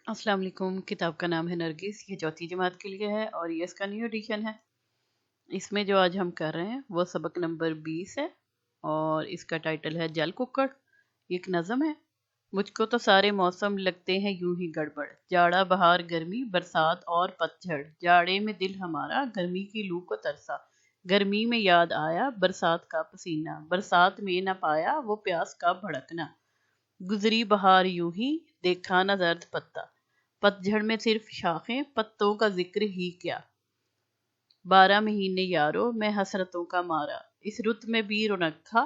अस्सलाम वालेकुम। किताब का नाम है नरगिस। ये चौथी जमात के लिए है और ये इसका न्यू एडिशन है। इसमें जो आज हम कर रहे हैं वो सबक नंबर 20 है और इसका टाइटल है जल कुक्कड़। ये एक नज़म है। मुझको तो सारे मौसम लगते हैं यूं ही गड़बड़, जाड़ा बहार गर्मी बरसात और पतझड़, जाड़े में दिल हमारा गर्मी की लू को तरसा, गर्मी में याद आया बरसात का पसीना, बरसात में न पाया वो प्यास का भड़कना, गुजरी बहार यूं ही देखा न जर्द पत्ता, पतझड़ में सिर्फ शाखें पत्तों का जिक्र ही क्या, 12 महीने यारो मैं हसरतों का मारा, इस रुत में भी रौनक था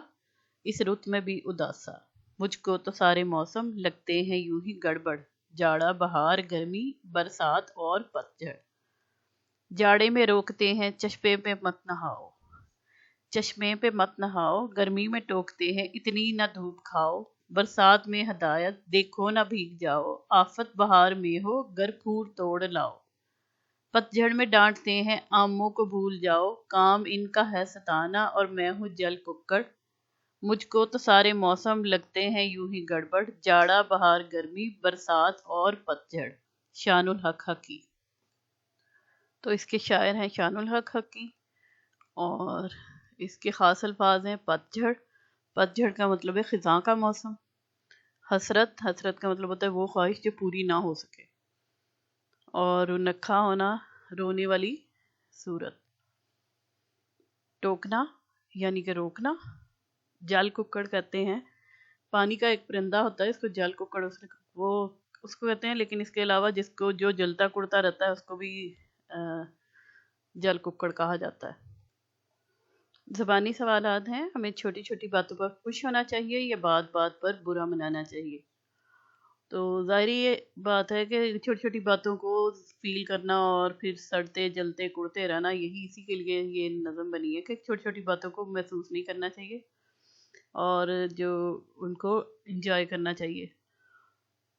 इस रुत में भी उदासा, मुझको तो सारे मौसम लगते हैं यूं ही गड़बड़, जाड़ा बहार गर्मी बरसात और पतझड़, जाड़े में रोकते हैं चश्मे पे मत नहाओ, चश्मे पे मत नहाओ, गर्मी में टोकते हैं इतनी न धूप खाओ, बरसात में हदायत देखो न भीग जाओ, आफत बहार में हो गर फूट तोड़ लाओ, पतझड़ में डांटते हैं आमों को भूल जाओ, काम इनका है सताना और मैं हूँ जल कुक्कड़, मुझको तो सारे मौसम लगते हैं यूं ही गड़बड़, जाड़ा बहार गर्मी बरसात और पतझड़। शानुल हक हकी। तो इसके शायर हैं शानुल हक हकी और इसके खास अल्फाज हैं पतझड़। पतझड़ का मतलब है खिज़ां का मौसम। हसरत, हसरत का मतलब होता है वो ख्वाहिश जो पूरी ना हो सके। और नक्खा होना, रोने वाली सूरत। टोकना यानी कि रोकना। जल कुक्कड़ कहते हैं, पानी का एक परिंदा होता है, इसको जल कुक्कड़ वो उसको कहते हैं, लेकिन इसके अलावा जिसको जो जलता कुड़ता रहता है उसको भी जल कुक्कड़ कहा जाता है। ज़बानी सवालात हैं, हमें छोटी छोटी बातों पर खुश होना चाहिए या बात बात पर बुरा मनाना चाहिए। तो ज़ाहिर ये बात है कि छोटी छोटी बातों को फील करना और फिर सड़ते जलते कुड़ते रहना, यही इसी के लिए ये नज़म बनी है कि छोटी छोटी बातों को महसूस नहीं करना चाहिए और जो उनको इंजॉय करना चाहिए,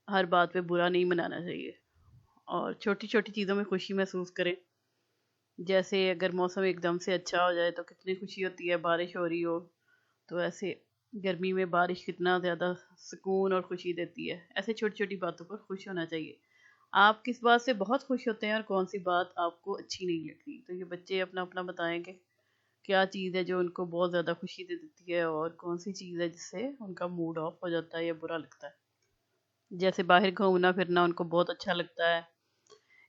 हर बात पे बुरा नहीं मनाना चाहिए और छोटी छोटी चीज़ों में खुशी महसूस करें। जैसे अगर मौसम एकदम से अच्छा हो जाए तो कितनी खुशी होती है, बारिश हो रही हो तो ऐसे गर्मी में बारिश कितना ज़्यादा सुकून और खुशी देती है। ऐसे छोटी छोटी बातों पर खुश होना चाहिए। आप किस बात से बहुत खुश होते हैं और कौन सी बात आपको अच्छी नहीं लगती, तो ये बच्चे अपना अपना बताएंगे क्या चीज़ है जो उनको बहुत ज़्यादा खुशी दे देती है और कौन सी चीज़ है जिससे उनका मूड ऑफ हो जाता है या बुरा लगता है। जैसे बाहर घूमना फिरना उनको बहुत अच्छा लगता है,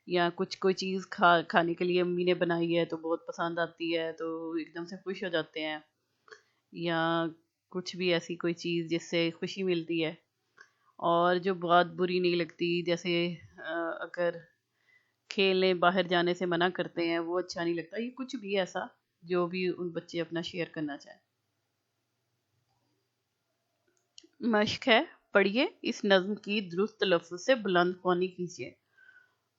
या कुछ कोई चीज़ खाने के लिए अम्मी ने बनाई है तो बहुत पसंद आती है तो एकदम से खुश हो जाते हैं, या कुछ भी ऐसी कोई चीज़ जिससे खुशी मिलती है। और जो बहुत बुरी नहीं लगती, जैसे अगर खेलने बाहर जाने से मना करते हैं वो अच्छा नहीं लगता। ये कुछ भी ऐसा जो भी उन बच्चे अपना शेयर करना चाहें। मश्क है, पढ़िए इस नज्म की दुरुस्त लफ्ज़ से बुलंद ख्वानी कीजिए।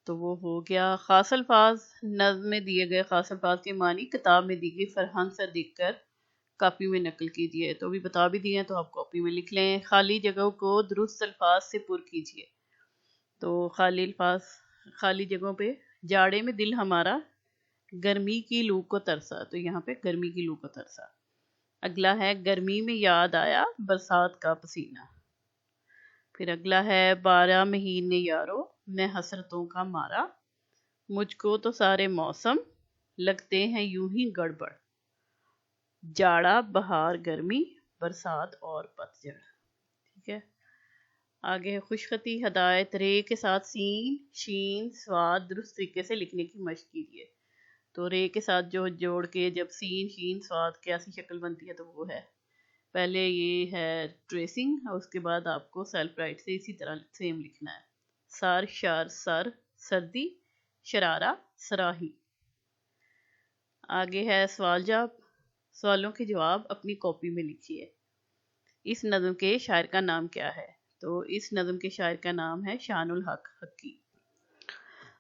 तो वो हो गया खास अल्फाज। नज्म में दिए गए खास अल्फाज के मानी किताब में दी गई फरहंग से देखकर कॉपी में नकल कीजिए। तो अभी बता भी दिए हैं तो आप कॉपी में लिख लें। खाली जगहों को दुरुस्त अल्फाज से पुर कीजिए। तो खाली अल्फाज, खाली जगहों पे, जाड़े में दिल हमारा गर्मी की लू को तरसा, तो यहाँ पे गर्मी की लू को तरसा। अगला है गर्मी में याद आया बरसात का पसीना। फिर अगला है 12 महीने यारो मैं हसरतों का मारा, मुझको तो सारे मौसम लगते हैं यूं ही गड़बड़, जाड़ा बहार गर्मी बरसात और पतझड़। ठीक है। आगे है खुशखती हदायत। रे के साथ सीन शीन स्वाद दुरुस्त तरीके से लिखने की मशक कीजिए। तो रे के साथ जो जोड़ के जब सीन शीन स्वाद की ऐसी शक्ल बनती है तो वो है, पहले ये है ट्रेसिंग और उसके बाद आपको सेल्फ राइट से इसी तरह सेम लिखना है। सर शार सर सर्दी, शरारा सराही। आगे है सवाल जवाब। सवालों के जवाब अपनी कॉपी में लिखिए। इस नज़म के शायर का नाम क्या है? तो इस नज़म के शायर का नाम है शानुल हक हकी।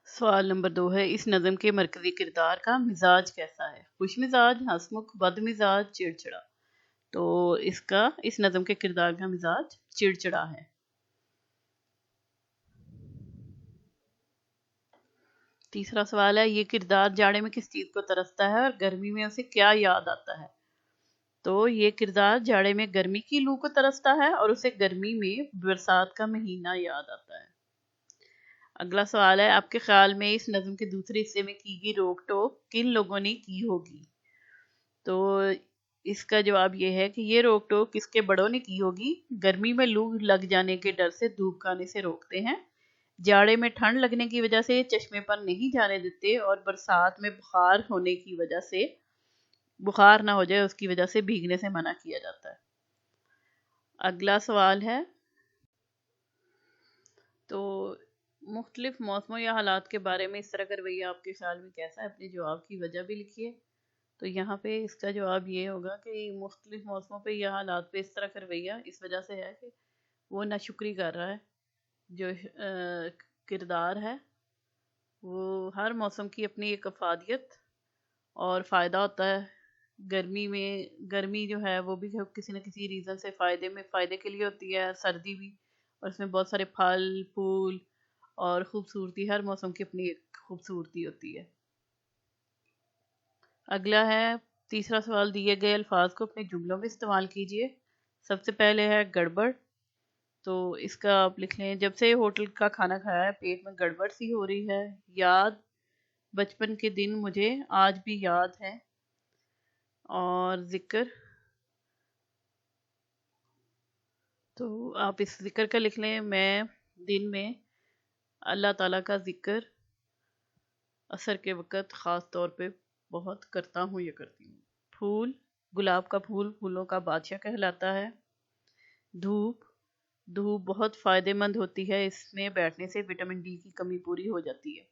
सवाल नंबर 2 है, इस नज़म के मरकजी किरदार का मिजाज कैसा है? खुश मिजाज, हंसमुख, बद मिजाज, चिड़चिड़ा। तो इस नज़म के किरदार का मिजाज चिड़चिड़ा है। तीसरा सवाल है, ये किरदार जाड़े में किस चीज़ को तरसता है और गर्मी में उसे क्या याद आता है? तो ये किरदार जाड़े में गर्मी की लू को तरसता है और उसे गर्मी में बरसात का महीना याद आता है। اگلا سوال ہے، آپ کے خیال میں اس نظم کے دوسرے حصے میں کی گئی روک ٹوک کن لوگوں نے کی ہوگی؟ تو اس کا جواب یہ ہے کہ یہ روک ٹوک کس کے بڑوں نے کی ہوگی؟ گرمی میں لو لگ جانے کے ڈر سے دھوپ کھانے سے روکتے ہیں، جاڑے میں ٹھنڈ لگنے کی وجہ سے چشمے پر نہیں جانے دیتے، اور برسات میں بخار ہونے کی وجہ سے بخار نہ ہو جائے اس کی وجہ سے بھیگنے سے منع کیا جاتا ہے۔ اگلا سوال ہے، تو مختلف موسموں یا حالات کے بارے میں اس طرح کا رویہ آپ کے خیال میں کیسا ہے؟ اپنے جواب کی وجہ بھی لکھیے۔ تو یہاں پہ اس کا جواب یہ ہوگا کہ مختلف موسموں پہ یا حالات پہ اس طرح کا رویہ اس وجہ سے ہے کہ وہ ناشکری کر رہا ہے۔ جو کردار ہے وہ ہر موسم کی اپنی ایک افادیت اور فائدہ ہوتا ہے۔ گرمی جو ہے وہ بھی کسی نہ کسی ریزن سے فائدے کے لیے ہوتی ہے، سردی بھی، اور اس میں بہت سارے پھل پھول اور خوبصورتی، ہر موسم کی اپنی ایک خوبصورتی ہوتی ہے۔ اگلا ہے تیسرا سوال، دیے گئے الفاظ کو اپنے جملوں میں استعمال کیجیے۔ سب سے پہلے ہے گڑبڑ، تو اس کا آپ لکھ لیں، جب سے ہوٹل کا کھانا کھایا ہے پیٹ میں گڑبڑ سی ہو رہی ہے۔ یاد، بچپن کے دن مجھے آج بھی یاد ہے۔ اور ذکر، تو آپ اس ذکر کا لکھ لیں، میں دن میں اللہ تعالیٰ کا ذکر عصر کے وقت خاص طور پہ بہت کرتا ہوں یا کرتی ہوں۔ پھول، گلاب کا پھول پھولوں کا بادشاہ کہلاتا ہے۔ دھوپ بہت فائدہ مند ہوتی ہے، اس میں بیٹھنے سے وٹامن ڈی کی کمی پوری ہو جاتی ہے۔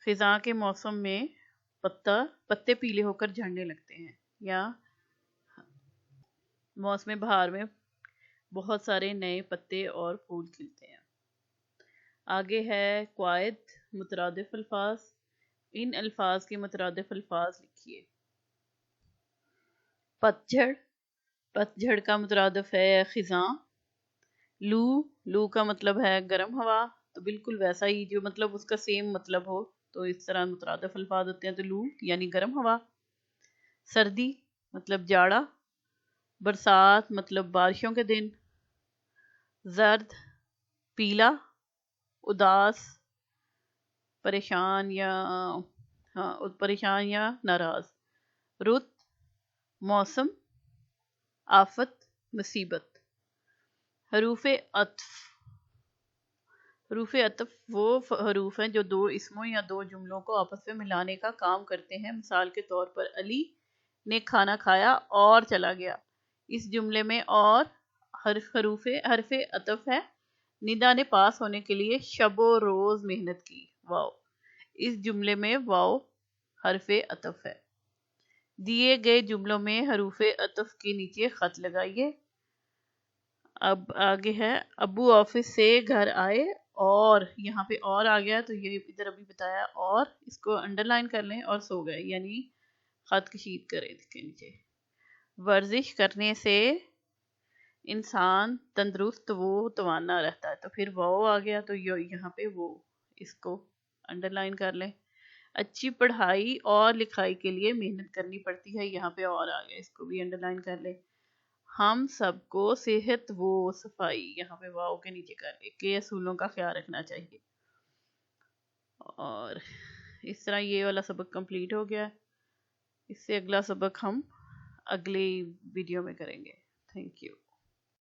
خزاں کے موسم میں پتے پیلے ہو کر جھڑنے لگتے ہیں، یا موسم بہار میں بہت سارے نئے پتے اور پھول کھلتے ہیں۔ آگے ہے قواعد، مترادف الفاظ، ان الفاظ کے مترادف الفاظ لکھیے۔ پتجھڑ کا مترادف ہے خزاں۔ لو کا مطلب ہے گرم ہوا، تو بالکل ویسا ہی جو مطلب اس کا سیم مطلب ہو تو اس طرح مترادف الفاظ ہوتے ہیں، تو لو یعنی گرم ہوا۔ سردی مطلب جاڑا، برسات مطلب بارشوں کے دن، زرد پیلا، اداس پریشان یا ناراض، رت موسم، آفت مصیبت۔ حروف عطف وہ حروف ہیں جو دو اسموں یا دو جملوں کو آپس میں ملانے کا کام کرتے ہیں۔ مثال کے طور پر علی نے کھانا کھایا اور چلا گیا، اس جملے میں اور حرف عطف ہے۔ ندا نے پاس ہونے کے لیے شب و روز محنت کی، واو، اس جملے میں واو حرف عطف ہے۔ دیے گئے جملوں میں حروف عطف کے نیچے خط لگائیے۔ اب آگے ہے، ابو آفس سے گھر آئے، اور یہاں پہ اور آ گیا تو یہ ادھر ابھی بتایا، اور اس کو انڈر لائن کر لیں، اور سو گئے یعنی خط کشید کریں اس کے نیچے۔ ورزش کرنے سے انسان تندرست و توانا رہتا ہے، تو پھر وہ آ گیا تو یہاں پہ وہ، اس کو انڈر لائن کر لیں۔ اچھی پڑھائی اور لکھائی کے لیے محنت کرنی پڑتی ہے، یہاں پہ اور آ گیا، اس کو بھی انڈر لائن کر لیں۔ ہم سب کو صحت و صفائی، یہاں پہ واؤ کے نیچے کر لیں، کے اصولوں کا خیال رکھنا چاہیے۔ اور اس طرح یہ والا سبق کمپلیٹ ہو گیا، اس سے اگلا سبق ہم اگلی ویڈیو میں کریں گے۔ Thank you.